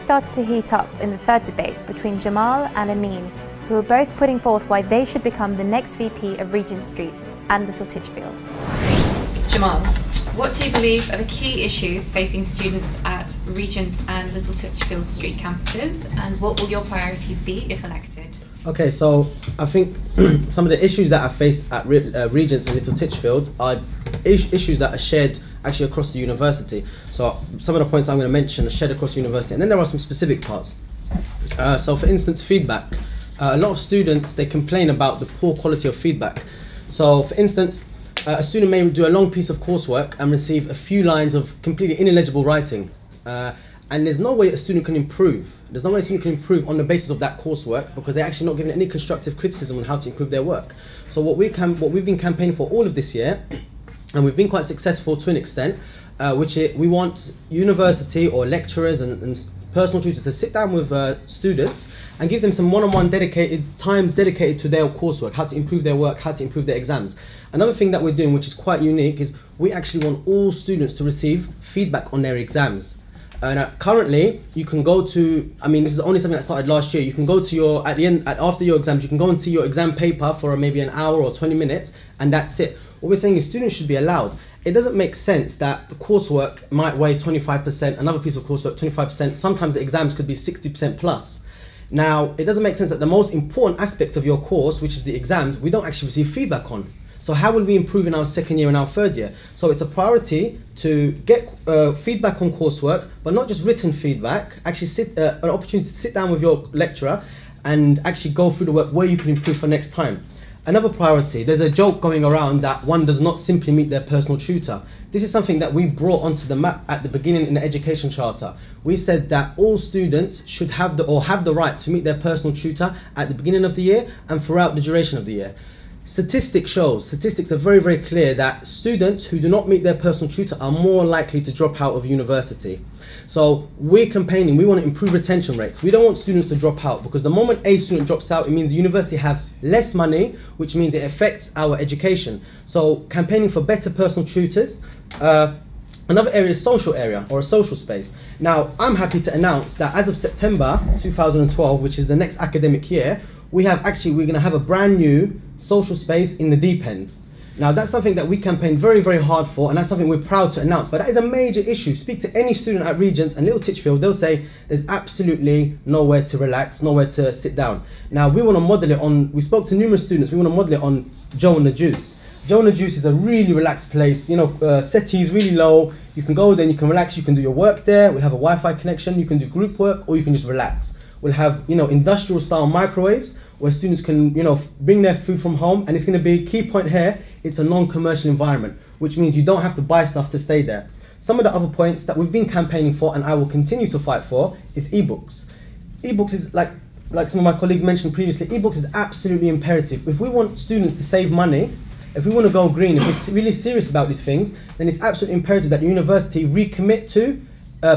started to heat up in the third debate between Jamal and Amiin, who are both putting forth why they should become the next VP of Regents Street and Little Titchfield. Jamal, what do you believe are the key issues facing students at Regents and Little Titchfield Street campuses, and what will your priorities be if elected? Okay, so I think some of the issues that I faced at Regents and Little Titchfield are issues that are shared actually across the university. So some of the points I'm going to mention are shared across the university, and then there are some specific parts. So for instance, feedback. A lot of students, they complain about the poor quality of feedback. So for instance, a student may do a long piece of coursework and receive a few lines of completely ineligible writing. And there's no way a student can improve. There's no way a student can improve on the basis of that coursework because they're actually not given any constructive criticism on how to improve their work. So what we've been campaigning for all of this year, and we've been quite successful to an extent, we want university or lecturers and personal tutors to sit down with students and give them some one-on-one time dedicated to their coursework, how to improve their work, how to improve their exams. Another thing that we're doing, which is quite unique, is we actually want all students to receive feedback on their exams. Now, currently, you can go to, this is only something that started last year, you can go to after your exams, you can go and see your exam paper for maybe an hour or 20 minutes, and that's it. What we're saying is students should be allowed. It doesn't make sense that the coursework might weigh 25%, another piece of coursework 25%, sometimes the exams could be 60% plus. Now, it doesn't make sense that the most important aspect of your course, which is the exams, we don't actually receive feedback on. So how will we improve in our second year and our third year? So it's a priority to get feedback on coursework, but not just written feedback, actually an opportunity to sit down with your lecturer and actually go through the work where you can improve for next time. Another priority, there's a joke going around that one does not simply meet their personal tutor. This is something that we brought onto the map at the beginning in the education charter. We said that all students should have the right to meet their personal tutor at the beginning of the year and throughout the duration of the year. Statistics are very, very clear that students who do not meet their personal tutor are more likely to drop out of university. So we're campaigning, we want to improve retention rates. We don't want students to drop out because the moment a student drops out, it means the university has less money, which means it affects our education. So campaigning for better personal tutors. Another area is social area or a social space. Now, I'm happy to announce that as of September 2012, which is the next academic year, we're going to have a brand new social space in the deep end. Now that's something that we campaign very, very hard for, and that's something we're proud to announce, but that is a major issue. Speak to any student at Regents and Little Titchfield, they'll say there's absolutely nowhere to relax, nowhere to sit down. Now we want to model it on, we spoke to numerous students, we want to model it on Joe and the Juice. Joe and the Juice is a really relaxed place, settees really low, you can go there and you can relax, you can do your work there, we'll have a Wi-Fi connection, you can do group work, or you can just relax. We'll have, industrial style microwaves where students can, bring their food from home, and it's going to be, key point here, it's a non-commercial environment, which means you don't have to buy stuff to stay there. Some of the other points that we've been campaigning for, and I will continue to fight for, is ebooks. Ebooks is, like some of my colleagues mentioned previously, ebooks is absolutely imperative. If we want students to save money, if we want to go green, if we're really serious about these things, then it's absolutely imperative that the university recommit to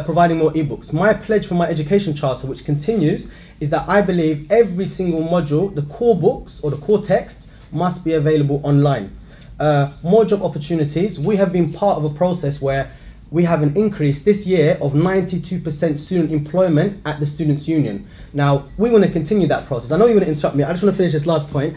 providing more ebooks. My pledge for my education charter, which continues, is that I believe every single module, the core books or the core texts, must be available online. More job opportunities. We have been part of a process where we have an increase this year of 92% student employment at the Students' Union. Now, we want to continue that process. I know you want to interrupt me. I just want to finish this last point.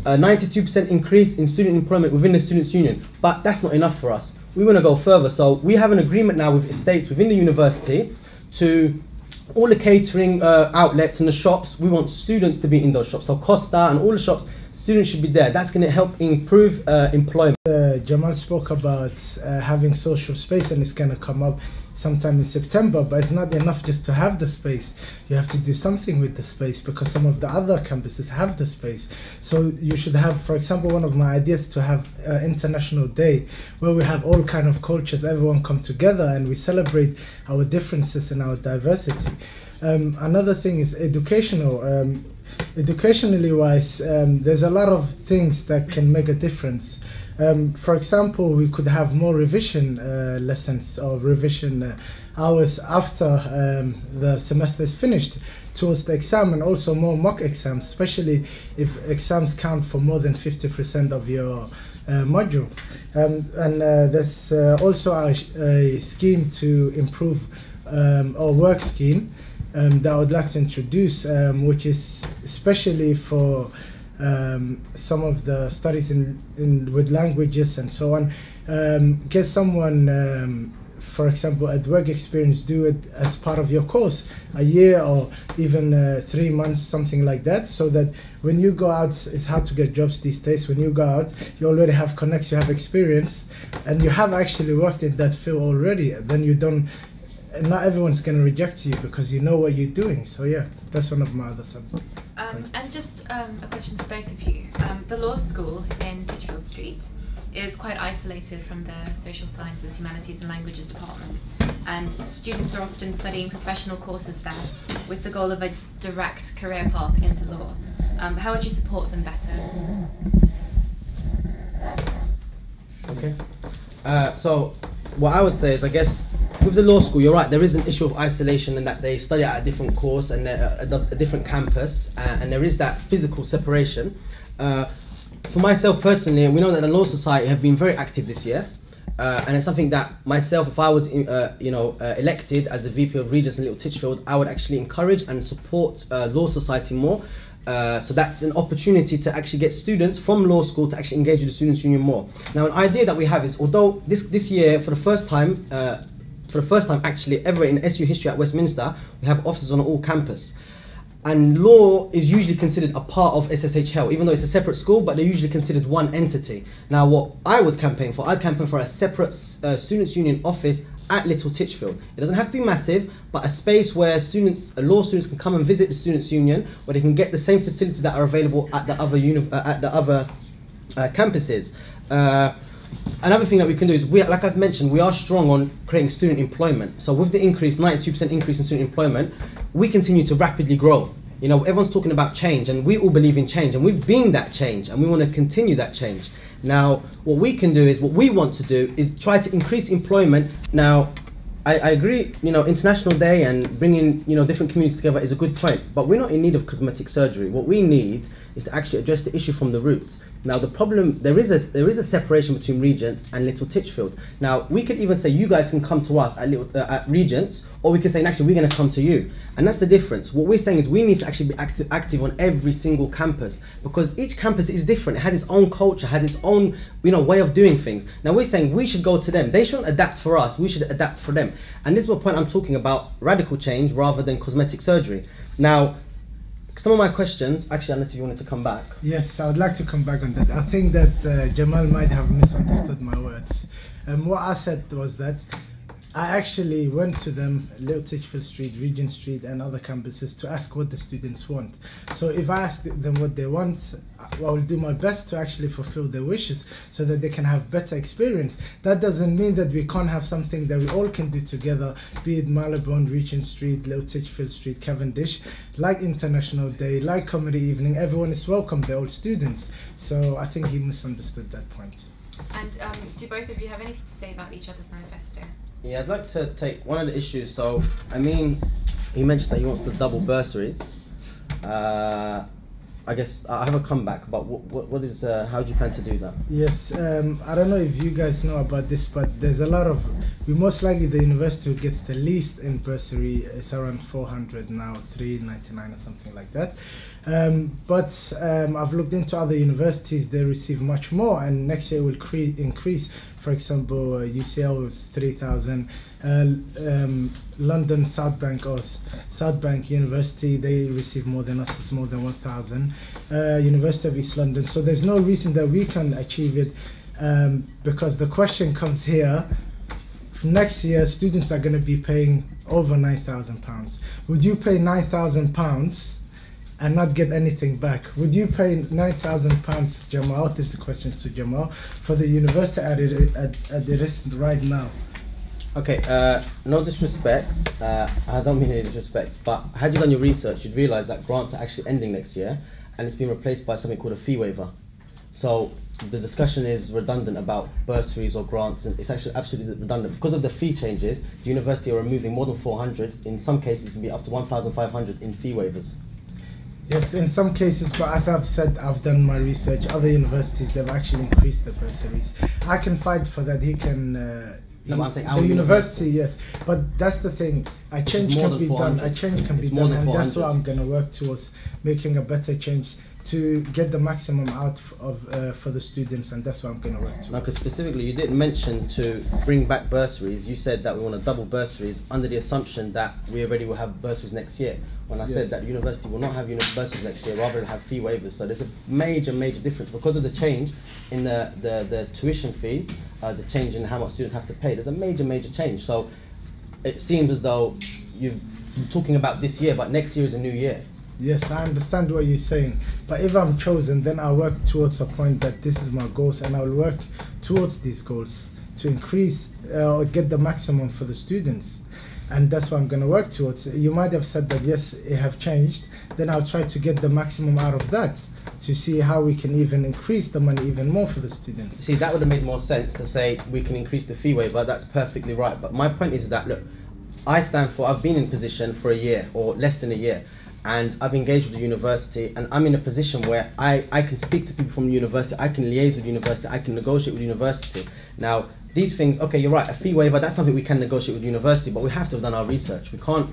92% increase in student employment within the Students' Union, but that's not enough for us. We want to go further. So we have an agreement now with estates within the university to all the catering outlets and the shops, we want students to be in those shops. So Costa and all the shops, students should be there. That's going to help improve employment. Jamal spoke about having social space, and it's going to come up sometime in September, but it's not enough just to have the space. You have to do something with the space because some of the other campuses have the space. So you should have, for example, one of my ideas to have International Day where we have all kind of cultures, everyone come together and we celebrate our differences and our diversity. Another thing is educational. Educationally wise, there's a lot of things that can make a difference. For example, we could have more revision lessons or revision hours after the semester is finished towards the exam, and also more mock exams, especially if exams count for more than 50% of your module. There's also a scheme to improve our work scheme that I would like to introduce, which is especially for some of the studies with languages and so on. Get someone, for example, at work experience, do it as part of your course, a year or even 3 months, something like that, so that when you go out, it's hard to get jobs these days. When you go out, you already have connects, you have experience, and you have actually worked in that field already. Then you don't, not everyone's going to reject you because you know what you're doing. So yeah, that's one of my other subjects. And just a question for both of you. The law school in Titchfield Street is quite isolated from the social sciences, humanities and languages department, and students are often studying professional courses there with the goal of a direct career path into law. How would you support them better? Okay. So what I would say is, I guess, with the law school, you're right, there is an issue of isolation in that they study at a different course and a different campus, and there is that physical separation. For myself personally, we know that the Law Society have been very active this year, and it's something that myself, if I was elected as the VP of Regents in Little Titchfield, I would actually encourage and support Law Society more. So that's an opportunity to actually get students from law school to actually engage with the Students' Union more. Now, an idea that we have is, although this year, for the first time actually ever in SU history at Westminster, we have offices on all campus. And law is usually considered a part of SSH Health, even though it's a separate school, but they're usually considered one entity. Now, what I would campaign for, I'd campaign for a separate Students' Union office at Little Titchfield. It doesn't have to be massive, but a space where law students can come and visit the Students' Union, where they can get the same facilities that are available at the other campuses. Another thing that we can do is, like I've mentioned, we are strong on creating student employment. So with the 92% increase in student employment, we continue to rapidly grow. You know, everyone's talking about change, and we all believe in change, and we've been that change, and we want to continue that change. Now, what we want to do is try to increase employment. Now, I agree, you know, International Day and bringing, you know, different communities together is a good point, but we're not in need of cosmetic surgery. What we need is to actually address the issue from the roots. Now, the problem, there is a separation between Regents and Little Titchfield. Now, we could even say you guys can come to us at Regents, or we can say actually we're going to come to you, and that's the difference. What we're saying is we need to actually be active on every single campus, because each campus is different. It has its own culture, has its own, you know, way of doing things. Now, we're saying we should go to them. They shouldn't adapt for us. We should adapt for them. And this is what point I'm talking about: radical change rather than cosmetic surgery. Now, some of my questions, actually, unless you wanted to come back. Yes, I would like to come back on that. I think that Jamal might have misunderstood my words. What I said was that I actually went to them, Little Titchfield Street, Regent Street and other campuses, to ask what the students want. So if I ask them what they want, I will do my best to actually fulfill their wishes so that they can have better experience. That doesn't mean that we can't have something that we all can do together, be it Marylebone, Regent Street, Little Titchfield Street, Cavendish, like International Day, like Comedy Evening. Everyone is welcome, they're all students. So I think he misunderstood that point. And do both of you have anything to say about each other's manifesto? Yeah, I'd like to take one of the issues. So, Amiin, he mentioned that he wants to double bursaries. I guess I have a comeback, but what is, how do you plan to do that? Yes, I don't know if you guys know about this, but there's a lot of, most likely the university who gets the least in bursary is around 400 now, 399 or something like that. But I've looked into other universities, they receive much more, and next year will increase. For example, UCL was 3,000. London South Bank University, they receive more than us, it's more than 1,000. University of East London. So there's no reason that we can achieve it, because the question comes here. Next year, students are going to be paying over £9,000. Would you pay £9,000 and not get anything back? Would you pay £9,000, Jamal? This is the question to Jamal, for the university at the risk right now? Okay, no disrespect, I don't mean any disrespect, but had you done your research, you'd realise that grants are actually ending next year, and it's been replaced by something called a fee waiver. So the discussion is redundant about bursaries or grants, and it's actually absolutely redundant. Because of the fee changes, the university are removing more than 400, in some cases it can be up to 1,500 in fee waivers. Yes, in some cases, but as I've said, I've done my research, other universities, they've actually increased the bursaries. I can fight for that, he No, but I'm saying the our university, yes. But that's the thing. A change more can than be done. 400. A change can be It's more done, than and that's 400. what I'm going to work towards, making a better change to get the maximum out of for the students, and that's what I'm going to work towards. Now, because specifically you didn't mention to bring back bursaries. You said that we want to double bursaries under the assumption that we already will have bursaries next year. When I said that the university will not have bursaries next year, rather have fee waivers. So there's a major difference because of the change in the tuition fees, the change in how much students have to pay. There's a major change. So it seems as though you're talking about this year, but next year is a new year. Yes, I understand what you're saying, but if I'm chosen, then I'll work towards a point that this is my goals, and I'll work towards these goals to increase or get the maximum for the students, and that's what I'm going to work towards. You might have said that yes, it have changed, then I'll try to get the maximum out of that to see how we can even increase the money even more for the students. See, that would have made more sense to say we can increase the fee waiver. That's perfectly right, but my point is that, look, I've been in position for a year or less than a year, and I've engaged with the university, and I'm in a position where I can speak to people from the university, I can liaise with the university, I can negotiate with the university. Now, these things, okay, you're right, a fee waiver, that's something we can negotiate with the university, but we have to have done our research. We can't,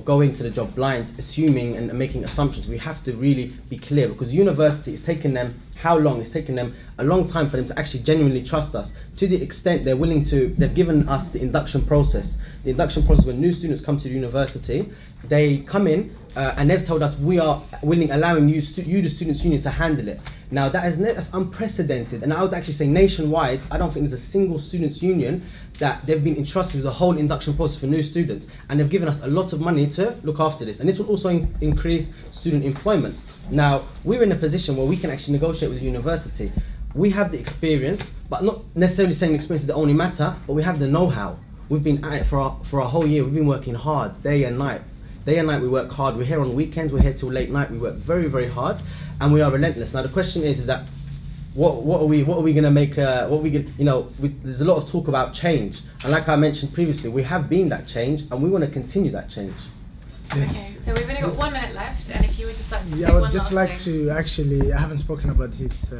go into the job blind, assuming and making assumptions. We have to really be clear, because the university is taking them, how long? It's taken them a long time for them to actually genuinely trust us, to the extent they've given us the induction process. The induction process, when new students come to the university, they come in, and they've told us we are allowing you, the Students' Union, to handle it. Now that's unprecedented, and I would actually say nationwide, I don't think there's a single Students' Union that they've been entrusted with the whole induction process for new students, and they've given us a lot of money to look after this, and this will also increase student employment. Now, we're in a position where we can actually negotiate with the university. We have the experience, but not necessarily saying experience is the only matter, but we have the know-how. We've been at it for a whole year. We've been working hard, day and night. Day and night we work hard. We're here on weekends, we're here till late night. We work very hard, and we are relentless. Now the question is that what are we going to make? There's a lot of talk about change, and like I mentioned previously, we have been that change, and we want to continue that change. Yes. Okay, so we've only got 1 minute left, and if you would just like to Yeah, say I would one just last like thing. to actually, I haven't spoken about his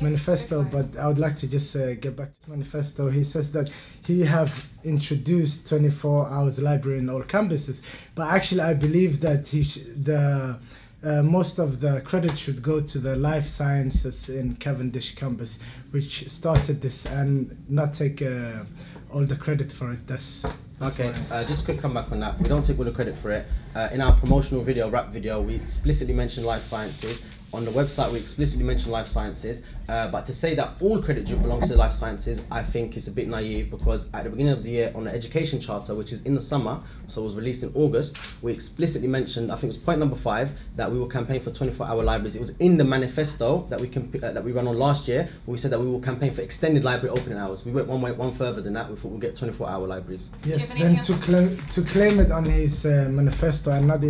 manifesto, go for it. but I would like to just get back to the manifesto. He says that he have introduced 24 hours library in all campuses, but actually I believe that most of the credit should go to the life sciences in Cavendish campus, which started this, and not take all the credit for it. That's okay, just a quick comeback on that. We don't take all the credit for it. In our promotional video, rap video, we explicitly mentioned life sciences. On the website, we explicitly mentioned life sciences. But to say that all credit belongs to life sciences, I think is a bit naive, because at the beginning of the year, on the education charter, which is in the summer, so it was released in August, we explicitly mentioned, I think it was point number 5, that we will campaign for 24-hour libraries. It was in the manifesto that we ran on last year, where we said that we will campaign for extended library opening hours. We went one further than that. We thought we'll get 24-hour libraries. yes. Then to claim it on his manifesto and not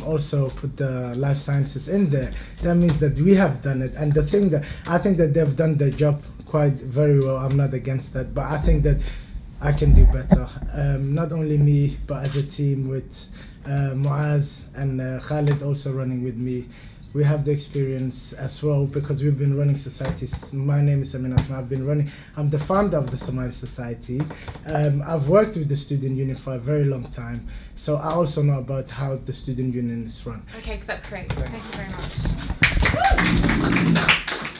also put the life sciences in there, that means that we have done it. And the thing that I think that they've done their job quite very well. I'm not against that, but I think that I can do better. Not only me, but as a team with Muaz and Khalid also running with me. We have the experience as well, because we've been running societies. My name is Amiin. I'm the founder of the Somali Society. I've worked with the Student Union for a very long time, so I also know about how the Student Union is run. Okay, that's great. Thank you very much.